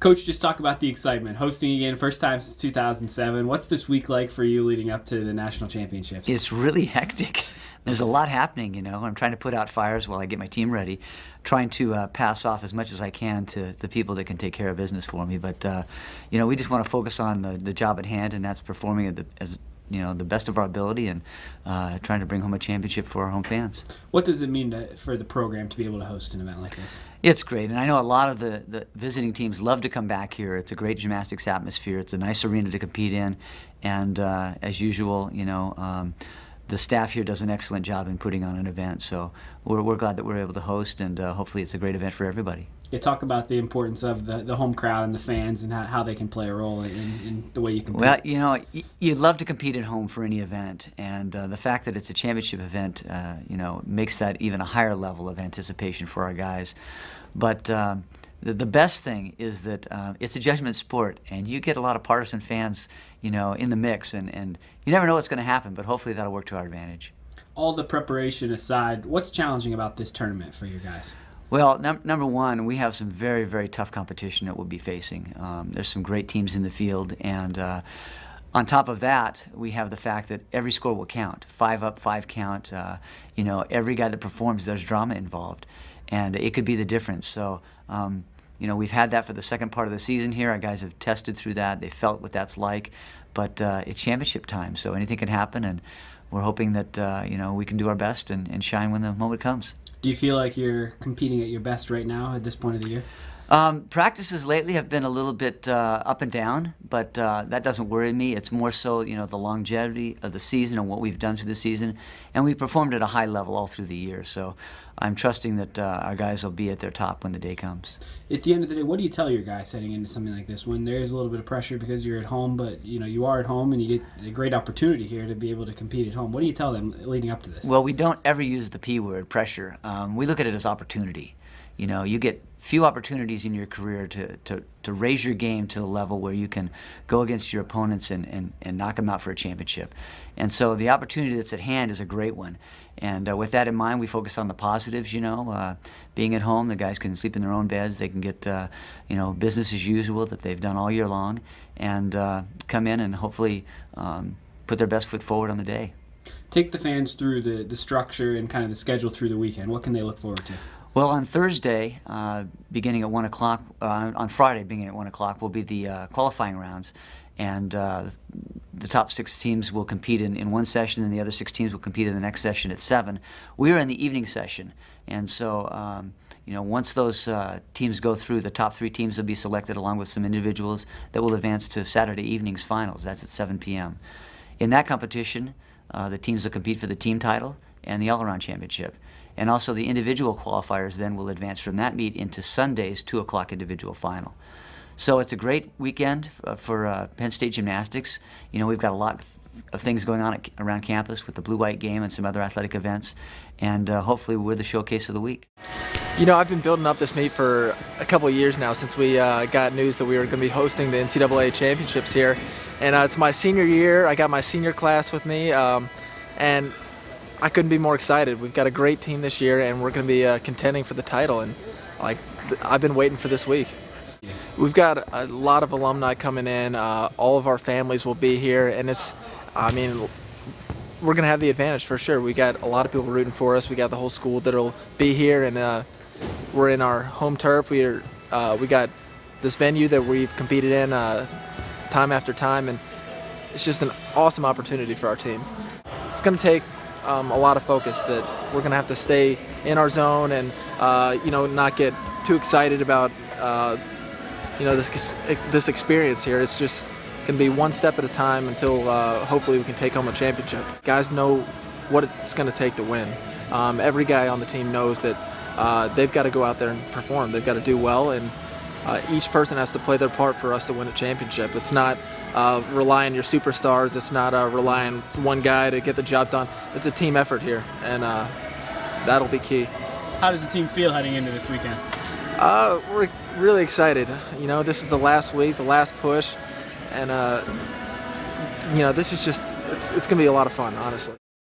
Coach, just talk about the excitement. Hosting again, first time since 2007. What's this week like for you leading up to the national championships? It's really hectic. There's a lot happening, I'm trying to put out fires while I get my team ready, trying to pass off as much as I can to the people that can take care of business for me. But, we just want to focus on the job at hand, and that's performing at the best of our ability and trying to bring home a championship for our home fans. What does it mean for the program to be able to host an event like this? It's great, and I know a lot of the visiting teams love to come back here. It's a great gymnastics atmosphere. It's a nice arena to compete in, and as usual, the staff here does an excellent job in putting on an event. So we're glad that we're able to host, and hopefully it's a great event for everybody. You talk about the importance of the home crowd and the fans and how they can play a role in the way you compete. Well, you'd love to compete at home for any event, and the fact that it's a championship event, makes that even a higher level of anticipation for our guys. But the best thing is that it's a judgment sport, and you get a lot of partisan fans, in the mix, and you never know what's going to happen, but hopefully that'll work to our advantage. All the preparation aside, what's challenging about this tournament for you guys? Well, number one, we have some very, very tough competition that we'll be facing. There's some great teams in the field, and on top of that, we have the fact that every score will count. 5 up, 5 count. Every guy that performs, there's drama involved, and it could be the difference. So, we've had that for the second part of the season here. Our guys have tested through that. They felt what that's like, but it's championship time, so anything can happen, and we're hoping that we can do our best and shine when the moment comes. Do you feel like you're competing at your best right now at this point of the year? Practices lately have been a little bit up and down, but that doesn't worry me. It's more so, the longevity of the season and what we've done through the season, and we performed at a high level all through the year. So I'm trusting that our guys will be at their top when the day comes. At the end of the day, what do you tell your guys heading into something like this when there is a little bit of pressure because you're at home, but you are at home and you get a great opportunity here to be able to compete at home? What do you tell them leading up to this? Well, we don't ever use the P word, pressure. We look at it as opportunity. You get few opportunities in your career to raise your game to the level where you can go against your opponents and knock them out for a championship. And so the opportunity that's at hand is a great one. And with that in mind, we focus on the positives, being at home, the guys can sleep in their own beds, they can get, business as usual that they've done all year long, and come in and hopefully put their best foot forward on the day. Take the fans through the structure and kind of the schedule through the weekend. What can they look forward to? Well, on Thursday, beginning at 1 o'clock, on Friday, beginning at 1 o'clock, will be the qualifying rounds. And the top 6 teams will compete in one session, and the other 6 teams will compete in the next session at 7. We are in the evening session. And so, once those teams go through, the top 3 teams will be selected along with some individuals that will advance to Saturday evening's finals. That's at 7 p.m. In that competition, the teams will compete for the team title and the all-around championship. And also the individual qualifiers then will advance from that meet into Sunday's 2 o'clock individual final. So it's a great weekend for Penn State Gymnastics. We've got a lot of things going on around campus with the blue-white game and some other athletic events. And hopefully we're the showcase of the week. I've been building up this meet for a couple of years now since we got news that we were going to be hosting the NCAA championships here. And it's my senior year. I got my senior class with me. And I couldn't be more excited. We've got a great team this year, and we're going to be contending for the title. And I've been waiting for this week. We've got a lot of alumni coming in. All of our families will be here, and we're going to have the advantage for sure. We got a lot of people rooting for us. We got the whole school that'll be here, and we're in our home turf. We got this venue that we've competed in time after time, and it's just an awesome opportunity for our team. It's going to take a lot of focus. That we're going to have to stay in our zone and not get too excited about this experience here. It's just going to be one step at a time until hopefully we can take home a championship. Guys know what it's going to take to win. Every guy on the team knows that they've got to go out there and perform. They've got to do well, and each person has to play their part for us to win a championship. It's not rely on your superstars. It's not rely on one guy to get the job done. It's a team effort here, and that'll be key. How does the team feel heading into this weekend? We're really excited. This is the last week, the last push, and this is just, it's going to be a lot of fun, honestly.